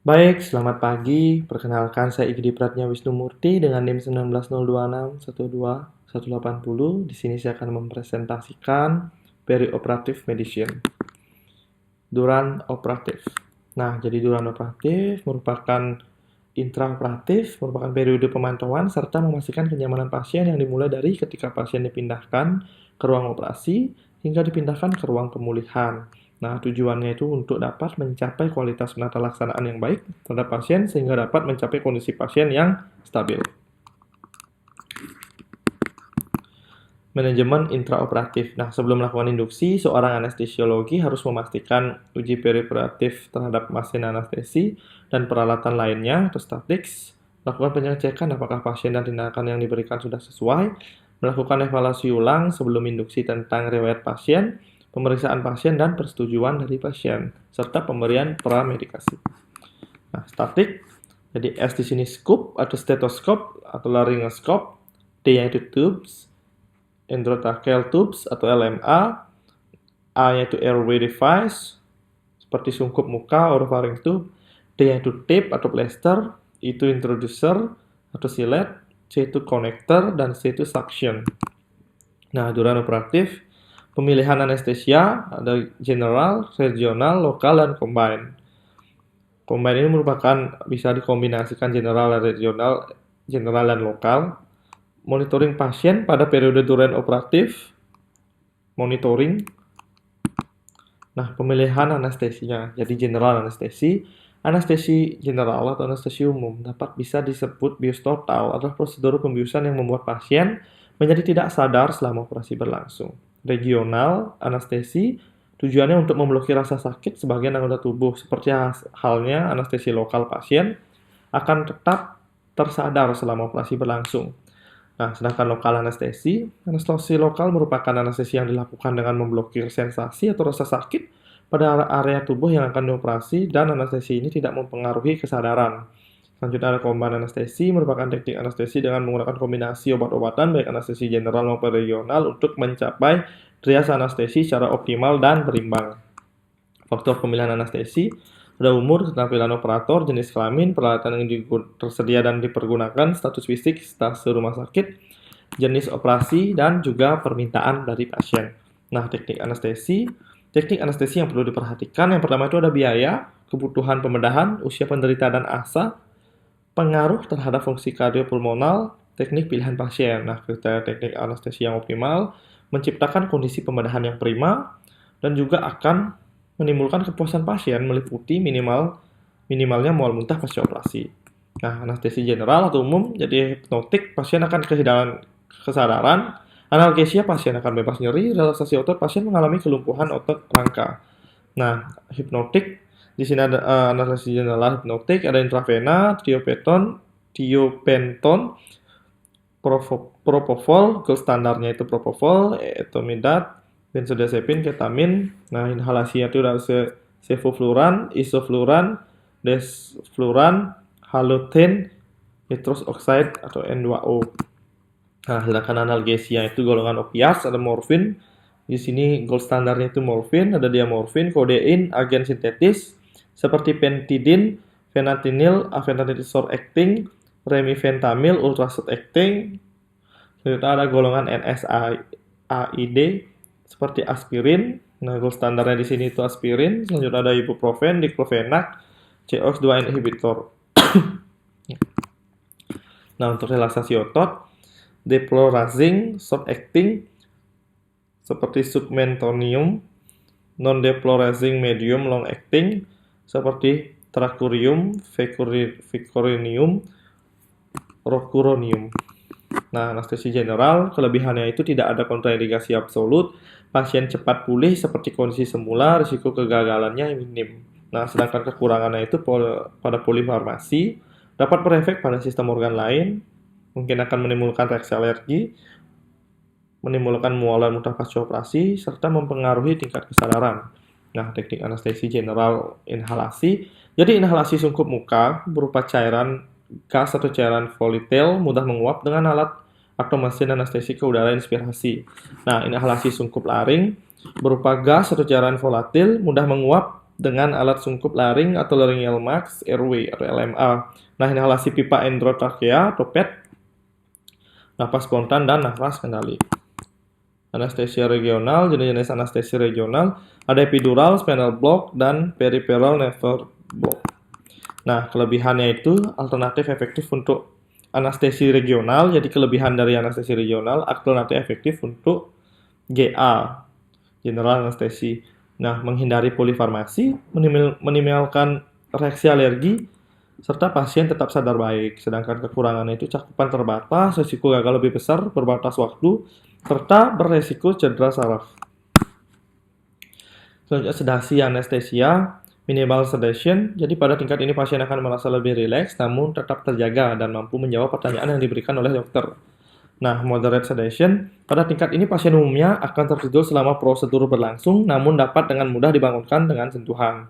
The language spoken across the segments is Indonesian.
Baik, selamat pagi. Perkenalkan, saya Igede Pratnya Wisnumurti dengan NIM 19026121880. Di sini saya akan mempresentasikan perioperatif medicine. Duran operatif. Nah, jadi duran operatif merupakan intraoperatif, merupakan periode pemantauan serta memastikan kenyamanan pasien yang dimulai dari ketika pasien dipindahkan ke ruang operasi hingga dipindahkan ke ruang pemulihan. Nah, tujuannya itu untuk dapat mencapai kualitas penata laksanaan yang baik terhadap pasien sehingga dapat mencapai kondisi pasien yang stabil. Manajemen intraoperatif. Nah, sebelum melakukan induksi, seorang anestesiologi harus memastikan uji perioperatif terhadap mesin anestesi dan peralatan lainnya atau statics, melakukan pengecekan apakah pasien dan tindakan yang diberikan sudah sesuai, melakukan evaluasi ulang sebelum induksi tentang riwayat pasien, pemeriksaan pasien dan persetujuan dari pasien, serta pemberian pramedikasi. Nah, statik, jadi S di sini scope atau stetoskop atau laryngoscope, T yaitu tubes, endotracheal tubes atau LMA, A yaitu airway device, seperti sungkup muka, oropharynx tube, D yaitu tape atau plaster, itu introducer atau silet, C itu connector, dan C itu suction. Nah, duran operatif, pemilihan anestesia ada general, regional, lokal, dan combine. Combine ini merupakan bisa dikombinasikan general dan regional, general dan lokal. Monitoring pasien pada periode duran operatif, monitoring. Nah, pemilihan anestesinya. Jadi general anestesi, anestesi general atau anestesi umum dapat bisa disebut bius total adalah prosedur pembiusan yang membuat pasien menjadi tidak sadar selama operasi berlangsung. Regional anestesi tujuannya untuk memblokir rasa sakit sebagian anggota tubuh, seperti halnya anestesi lokal pasien akan tetap tersadar selama operasi berlangsung. Nah, sedangkan lokal anestesi lokal merupakan anestesi yang dilakukan dengan memblokir sensasi atau rasa sakit pada area tubuh yang akan dioperasi dan anestesi ini tidak mempengaruhi kesadaran. Selanjutnya ada combined anestesi, merupakan teknik anestesi dengan menggunakan kombinasi obat-obatan baik anestesi general maupun regional untuk mencapai trias anestesi secara optimal dan berimbang. Faktor pemilihan anestesi, ada umur, keterampilan operator, jenis kelamin, peralatan yang tersedia dan dipergunakan, status fisik, stase rumah sakit, jenis operasi, dan juga permintaan dari pasien. Nah, teknik anestesi yang perlu diperhatikan, yang pertama itu ada biaya, kebutuhan pembedahan, usia penderita dan asa, pengaruh terhadap fungsi kardiopulmonal, teknik pilihan pasien. Nah, kriteria teknik anestesi yang optimal, menciptakan kondisi pembedahan yang prima, dan juga akan menimbulkan kepuasan pasien meliputi minimalnya mual muntah pasca operasi. Nah, anestesi general atau umum, jadi hipnotik, pasien akan kehilangan kesadaran, analgesia, pasien akan bebas nyeri, relaksasi otot, pasien mengalami kelumpuhan otot rangka. Nah, hipnotik, di sini ada anestesi general hipnotik, ada intravena, tiopenton, propofol, gold standarnya itu propofol, etomidate, benzodiazepin, ketamin. Nah, inhalasi itu ada sevofluran, isofluran, desfluran, halothane, nitrous oxide atau N2O. Nah, sedangkan analgesia itu golongan opiat, ada morfin. Di sini gold standarnya itu morfin, ada diamorfin, kodein, agen sintetis seperti pentidin, fentanyl, afentanil short acting, remifentamil, ultrashort acting. Selanjutnya ada golongan NSAID seperti aspirin. Nah, gold standarnya di sini itu aspirin. Selanjutnya ada ibuprofen, diclofenac, COX-2 inhibitor. Nah, untuk relaksasi otot, deplorazing, short acting, seperti submentonium, non-deplorazing medium long acting, seperti tracurium, vicurinium, rocuronium. Nah, anestesi general, kelebihannya itu tidak ada kontraindikasi absolut, pasien cepat pulih seperti kondisi semula, risiko kegagalannya minim. Nah, sedangkan kekurangannya itu pada polifarmasi, dapat berefek pada sistem organ lain, mungkin akan menimbulkan reaksi alergi, menimbulkan mual dan muntah pasca operasi, serta mempengaruhi tingkat kesadaran. Nah, teknik anestesi general inhalasi. Jadi, inhalasi sungkup muka berupa cairan gas atau cairan volatile mudah menguap dengan alat atau mesin anestesi ke udara inspirasi. Nah, inhalasi sungkup laring berupa gas atau cairan volatil mudah menguap dengan alat sungkup laring atau laryngeal mask, airway atau LMA. Nah, inhalasi pipa endotrakea atau PET, nafas spontan dan nafas kendali. Anestesia regional, jenis-jenis anestesi regional, ada epidural, spinal block, dan peripheral nerve block. Nah, kelebihannya itu alternatif efektif untuk anestesi regional, jadi kelebihan dari anestesi regional, alternatif efektif untuk GA, general anestesi. Nah, menghindari polifarmasi, minimalkan reaksi alergi, serta pasien tetap sadar baik. Sedangkan kekurangannya itu cakupan terbatas, risiko gagal lebih besar, berbatas waktu, serta beresiko cedera saraf. Selanjutnya sedasi anestesia, minimal sedation. Jadi pada tingkat ini pasien akan merasa lebih rileks, namun tetap terjaga dan mampu menjawab pertanyaan yang diberikan oleh dokter. Nah, moderate sedation, pada tingkat ini pasien umumnya akan tertidur selama prosedur berlangsung, namun dapat dengan mudah dibangunkan dengan sentuhan.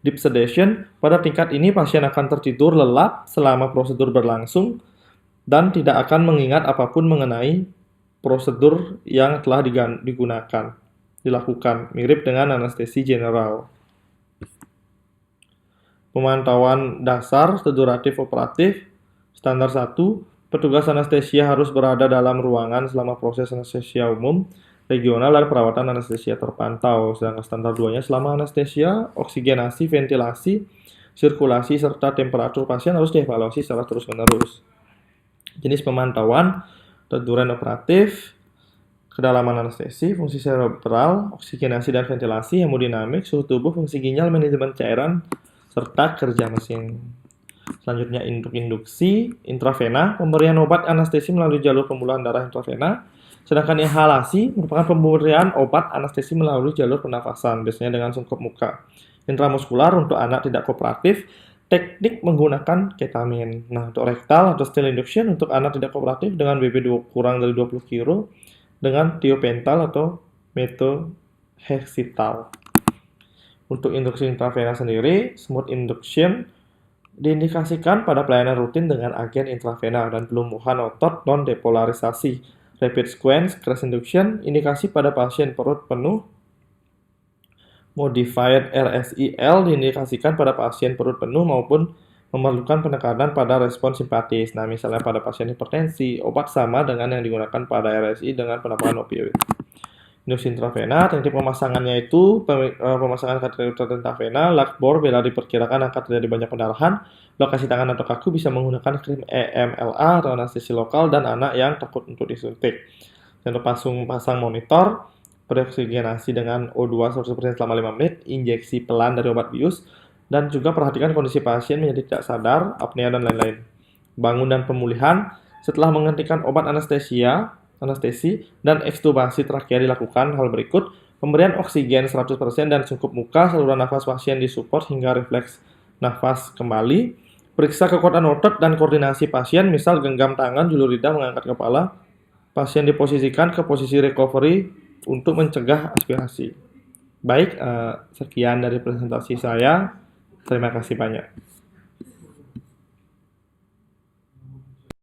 Deep sedation, pada tingkat ini pasien akan tertidur lelap selama prosedur berlangsung dan tidak akan mengingat apapun mengenai prosedur yang telah dilakukan, mirip dengan anestesi general. Pemantauan dasar seduratif operatif, standar 1, petugas anestesia harus berada dalam ruangan selama proses anestesia umum, regional, dan perawatan anestesia terpantau. Sedangkan standar 2-nya selama anestesia, oksigenasi, ventilasi, sirkulasi, serta temperatur pasien harus dievaluasi secara terus-menerus. Jenis pemantauan, teduran operatif, kedalaman anestesi, fungsi cerebral, oksigenasi dan ventilasi, hemodinamik, suhu tubuh, fungsi ginjal, manajemen cairan, serta kerja mesin. Selanjutnya induksi, intravena, pemberian obat anestesi melalui jalur pembuluhan darah intravena. Sedangkan inhalasi merupakan pemberian obat anestesi melalui jalur pernafasan, biasanya dengan sungkup muka. Intramuskular untuk anak tidak kooperatif, teknik menggunakan ketamin. Nah, untuk rektal atau still induction untuk anak tidak kooperatif dengan BB kurang dari 20 kilo dengan tiopental atau metohexital. Untuk induksi intravena sendiri, smooth induction diindikasikan pada pelayanan rutin dengan agen intravena dan pelumpuhan otot non-depolarisasi. Rapid sequence cross induction indikasi pada pasien perut penuh. Modified RSIL diindikasikan pada pasien perut penuh maupun memerlukan penekanan pada respon simpatis. Nah, misalnya pada pasien hipertensi, obat sama dengan yang digunakan pada RSI dengan penambahan opioid. Induksi intravena, teknik pemasangannya itu pemasangan kateter intravena, lakbor bila diperkirakan akan terjadi banyak pendarahan, lokasi tangan atau kaku bisa menggunakan krim EMLA atau anestesi lokal dan anak yang takut untuk disuntik. Dan pasang monitor, beroksigenasi dengan O2 100% selama 5 menit, injeksi pelan dari obat bius, dan juga perhatikan kondisi pasien menjadi tidak sadar, apnea, dan lain-lain. Bangun dan pemulihan, setelah menghentikan obat anestesi dan ekstubasi trakea dilakukan hal berikut: pemberian oksigen 100% dan sungkup muka, saluran nafas pasien disupport hingga refleks nafas kembali, periksa kekuatan otot dan koordinasi pasien, misal genggam tangan, julur lidah, mengangkat kepala, pasien diposisikan ke posisi recovery untuk mencegah aspirasi. Baik, sekian dari presentasi saya. Terima kasih banyak.